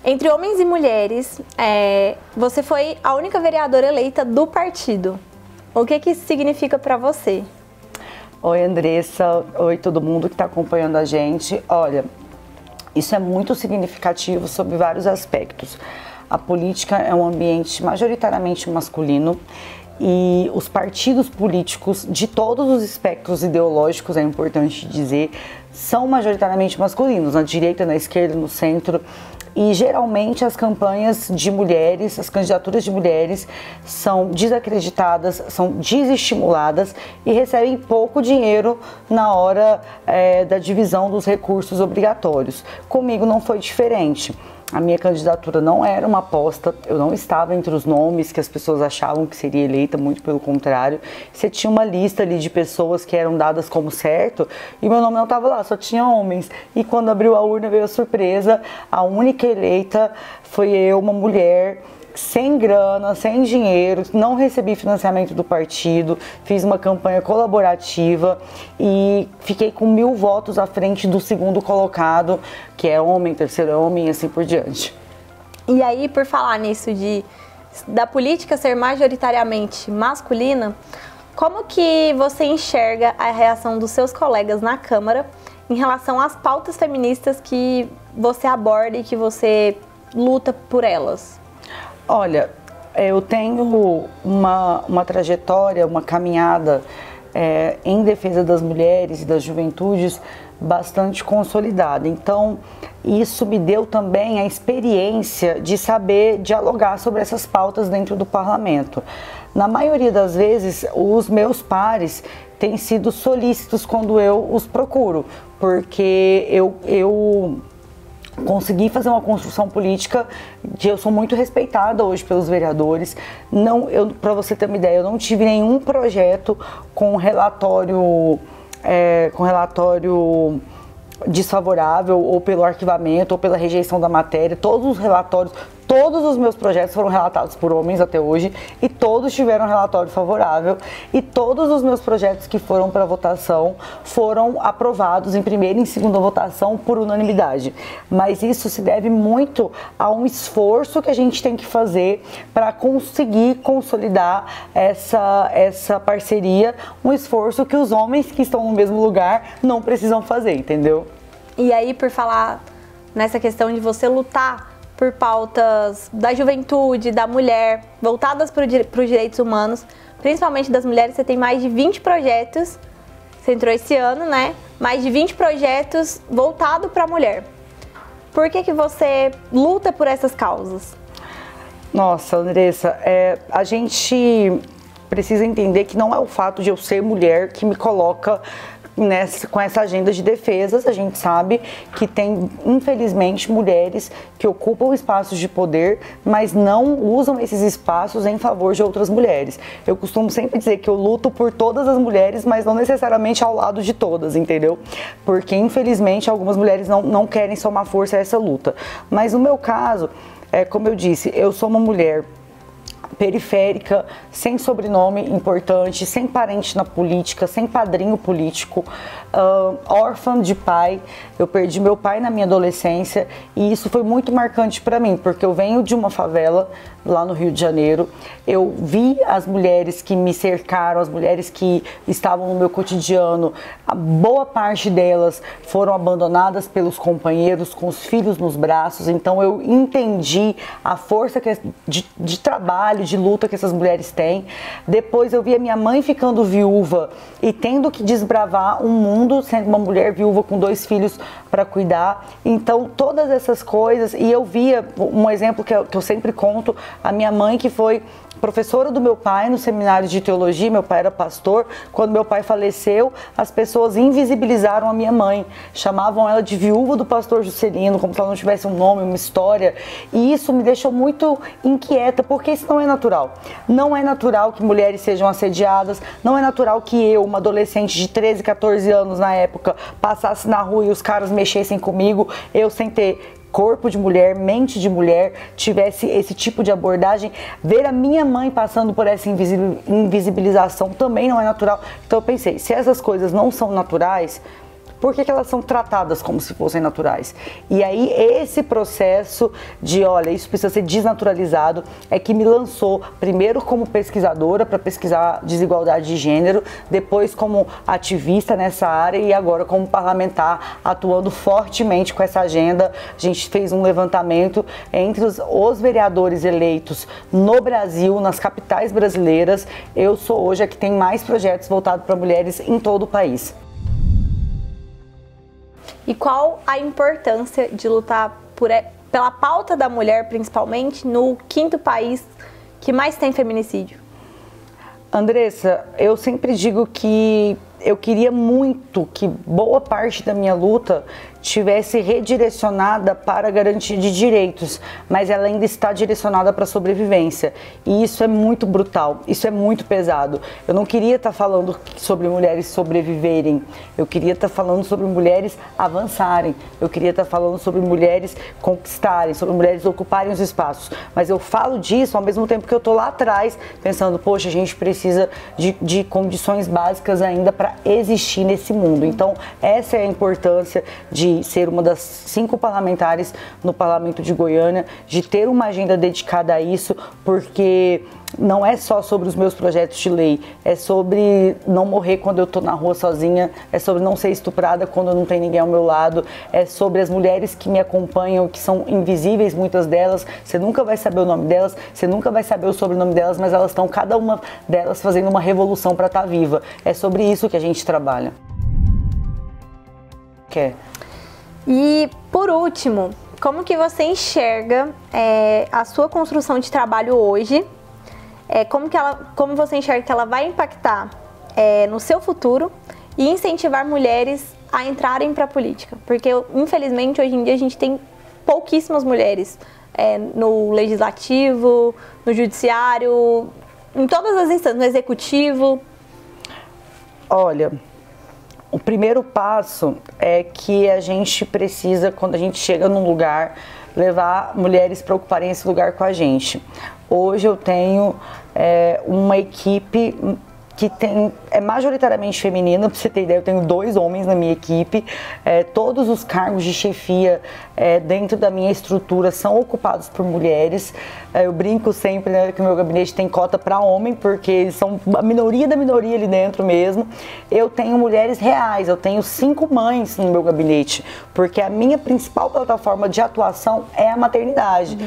Entre homens e mulheres, você foi a única vereadora eleita do partido. O que isso significa para você? Oi, Andressa. Oi, todo mundo que está acompanhando a gente. Olha, isso é muito significativo sob vários aspectos. A política é um ambiente majoritariamente masculino e os partidos políticos de todos os espectros ideológicos, é importante dizer, são majoritariamente masculinos, na direita, na esquerda, no centro. E geralmente as campanhas de mulheres, as candidaturas de mulheres são desacreditadas, são desestimuladas e recebem pouco dinheiro na hora da divisão dos recursos obrigatórios. Comigo não foi diferente. A minha candidatura não era uma aposta, eu não estava entre os nomes que as pessoas achavam que seria eleita, muito pelo contrário. Você tinha uma lista ali de pessoas que eram dadas como certo e meu nome não estava lá, só tinha homens. E quando abriu a urna veio a surpresa, a única eleita foi eu, uma mulher, sem grana, sem dinheiro, não recebi financiamento do partido, fiz uma campanha colaborativa e fiquei com 1000 votos à frente do segundo colocado, que é homem, terceiro homem e assim por diante. E aí, por falar nisso da política ser majoritariamente masculina, como que você enxerga a reação dos seus colegas na Câmara em relação às pautas feministas que você aborda e que você luta por elas? Olha, eu tenho uma trajetória, uma caminhada em defesa das mulheres e das juventudes bastante consolidada. Então, isso me deu também a experiência de saber dialogar sobre essas pautas dentro do parlamento. Na maioria das vezes, os meus pares têm sido solícitos quando eu os procuro, porque eu consegui fazer uma construção política eu sou muito respeitada hoje pelos vereadores. Para você ter uma ideia, eu não tive nenhum projeto com relatório desfavorável ou pelo arquivamento ou pela rejeição da matéria. Todos os relatórios, todos os meus projetos foram relatados por homens até hoje e todos tiveram relatório favorável e todos os meus projetos que foram para votação foram aprovados em primeira e em segunda votação por unanimidade. Mas isso se deve muito a um esforço que a gente tem que fazer para conseguir consolidar essa parceria, um esforço que os homens que estão no mesmo lugar não precisam fazer, entendeu? E aí, por falar nessa questão de você lutar por pautas da juventude, da mulher, voltadas para os direitos humanos, principalmente das mulheres, você tem mais de 20 projetos, você entrou esse ano, né? Mais de 20 projetos voltados para a mulher. Por que você luta por essas causas? Nossa, Andressa, a gente precisa entender que não é o fato de eu ser mulher que me coloca com essa agenda de defesas. A gente sabe que tem, infelizmente, mulheres que ocupam espaços de poder, mas não usam esses espaços em favor de outras mulheres. Eu costumo sempre dizer que eu luto por todas as mulheres, mas não necessariamente ao lado de todas, entendeu? Porque, infelizmente, algumas mulheres não querem somar força a essa luta. Mas no meu caso, como eu disse, eu sou uma mulher periférica, sem sobrenome importante, sem parente na política, sem padrinho político, órfã de pai. Eu perdi meu pai na minha adolescência e isso foi muito marcante para mim, porque eu venho de uma favela lá no Rio de Janeiro. Eu vi as mulheres que me cercaram, as mulheres que estavam no meu cotidiano, a boa parte delas foram abandonadas pelos companheiros, com os filhos nos braços. Então eu entendi a força de trabalho, de luta que essas mulheres têm. Depois eu vi a minha mãe ficando viúva e tendo que desbravar um mundo, sendo uma mulher viúva com 2 filhos para cuidar. Então todas essas coisas, e eu via um exemplo que eu sempre conto, a minha mãe, que foi professora do meu pai no seminário de teologia. Meu pai era pastor. Quando meu pai faleceu, as pessoas invisibilizaram a minha mãe, chamavam ela de viúva do pastor Juscelino, como se ela não tivesse um nome, uma história, e isso me deixou muito inquieta, porque isso não é natural. Não é natural que mulheres sejam assediadas, não é natural que eu, uma adolescente de 13, 14 anos na época, passasse na rua e os caras mexessem comigo, eu sem ter corpo de mulher, mente de mulher, tivesse esse tipo de abordagem. Ver a minha mãe passando por essa invisibilização também não é natural. Então eu pensei, se essas coisas não são naturais, por que elas são tratadas como se fossem naturais? E aí esse processo de, olha, isso precisa ser desnaturalizado, é que me lançou primeiro como pesquisadora para pesquisar desigualdade de gênero, depois como ativista nessa área e agora como parlamentar, atuando fortemente com essa agenda. A gente fez um levantamento entre os vereadores eleitos no Brasil, nas capitais brasileiras. Eu sou hoje a que tem mais projetos voltados para mulheres em todo o país. E qual a importância de lutar pela pauta da mulher, principalmente, no 5º país que mais tem feminicídio? Andressa, eu sempre digo que eu queria muito que boa parte da minha luta tivesse redirecionada para a garantia de direitos, mas ela ainda está direcionada para a sobrevivência. E isso é muito brutal, isso é muito pesado. Eu não queria estar falando sobre mulheres sobreviverem, eu queria estar falando sobre mulheres avançarem, eu queria estar falando sobre mulheres conquistarem, sobre mulheres ocuparem os espaços. Mas eu falo disso ao mesmo tempo que eu estou lá atrás, pensando, poxa, a gente precisa de condições básicas ainda para existir nesse mundo. Então, essa é a importância de ser uma das 5 parlamentares no Parlamento de Goiânia, de ter uma agenda dedicada a isso, porque não é só sobre os meus projetos de lei, é sobre não morrer quando eu estou na rua sozinha, é sobre não ser estuprada quando não tem ninguém ao meu lado, é sobre as mulheres que me acompanham, que são invisíveis, muitas delas, você nunca vai saber o nome delas, você nunca vai saber o sobrenome delas, mas elas estão, cada uma delas, fazendo uma revolução para estar viva. É sobre isso que a gente trabalha. E, por último, como que você enxerga a sua construção de trabalho hoje? Como você enxerga que ela vai impactar no seu futuro e incentivar mulheres a entrarem para a política? Porque, infelizmente, hoje em dia a gente tem pouquíssimas mulheres no legislativo, no judiciário, em todas as instâncias, no executivo. Olha, o primeiro passo é que a gente precisa, quando a gente chega num lugar, levar mulheres para ocuparem esse lugar com a gente. Hoje eu tenho uma equipe que é majoritariamente feminina, para você ter ideia, eu tenho 2 homens na minha equipe, todos os cargos de chefia dentro da minha estrutura são ocupados por mulheres. Eu brinco sempre, né, que o meu gabinete tem cota para homem, porque eles são a minoria da minoria ali dentro mesmo. Eu tenho mulheres reais, eu tenho 5 mães no meu gabinete, porque a minha principal plataforma de atuação é a maternidade.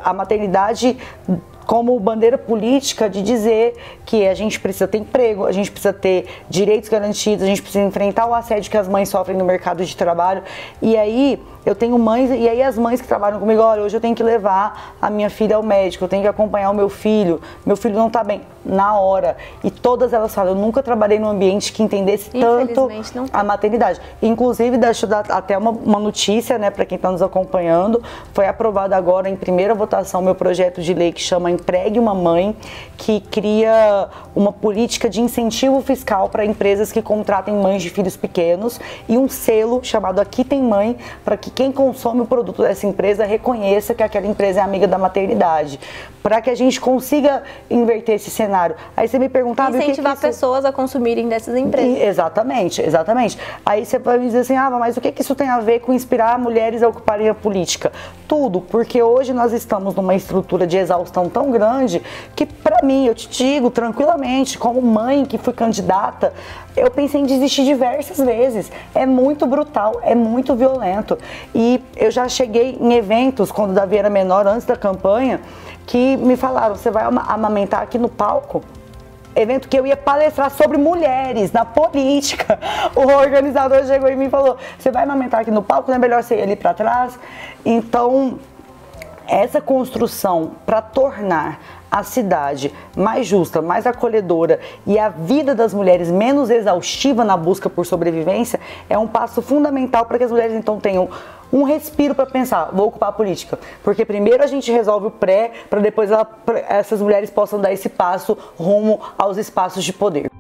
A maternidade como bandeira política de dizer que a gente precisa ter emprego, a gente precisa ter direitos garantidos, a gente precisa enfrentar o assédio que as mães sofrem no mercado de trabalho. E aí eu tenho mães, e aí as mães que trabalham comigo, olha, hoje eu tenho que levar a minha filha ao médico, eu tenho que acompanhar o meu filho não tá bem, na hora. E todas elas falam, eu nunca trabalhei num ambiente que entendesse tanto a maternidade. Inclusive, deixa eu dar até uma notícia, né, para quem está nos acompanhando, foi aprovado agora em primeira votação meu projeto de lei que chama Empregue uma Mãe, que cria uma política de incentivo fiscal para empresas que contratem mães de filhos pequenos e um selo chamado Aqui Tem Mãe, para que quem consome o produto dessa empresa reconheça que aquela empresa é amiga da maternidade, para que a gente consiga inverter esse cenário. Aí você me perguntava... Incentivar pessoas a consumirem dessas empresas. Exatamente, exatamente. Aí você vai me dizer assim, mas o que isso tem a ver com inspirar mulheres a ocuparem a política? Tudo, porque hoje nós estamos numa estrutura de exaustão tão grande que, para mim, eu te digo tranquilamente, como mãe que fui candidata, eu pensei em desistir diversas vezes. É muito brutal, é muito violento. E eu já cheguei em eventos, quando o Davi era menor, antes da campanha, que me falaram, você vai amamentar aqui no palco? Evento que eu ia palestrar sobre mulheres na política. O organizador chegou em mim e falou, você vai amamentar aqui no palco, não é melhor você ir ali para trás? Então, essa construção para tornar a cidade mais justa, mais acolhedora e a vida das mulheres menos exaustiva na busca por sobrevivência é um passo fundamental para que as mulheres então tenham um respiro para pensar, vou ocupar a política. Porque primeiro a gente resolve o pré, para depois essas mulheres possam dar esse passo rumo aos espaços de poder.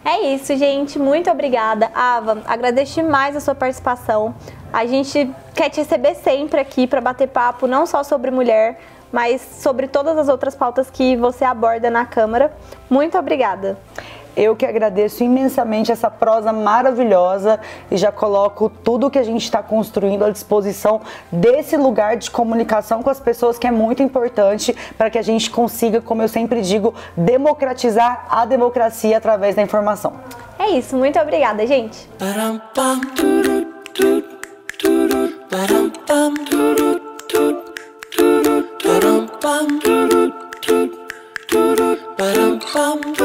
É isso, gente. Muito obrigada. Ava, agradeço demais a sua participação. A gente quer te receber sempre aqui para bater papo, não só sobre mulher, mas sobre todas as outras pautas que você aborda na Câmara. Muito obrigada. Eu que agradeço imensamente essa prosa maravilhosa e já coloco tudo que a gente está construindo à disposição desse lugar de comunicação com as pessoas, que é muito importante para que a gente consiga, como eu sempre digo, democratizar a democracia através da informação. É isso, muito obrigada, gente. Ba-dum-bum.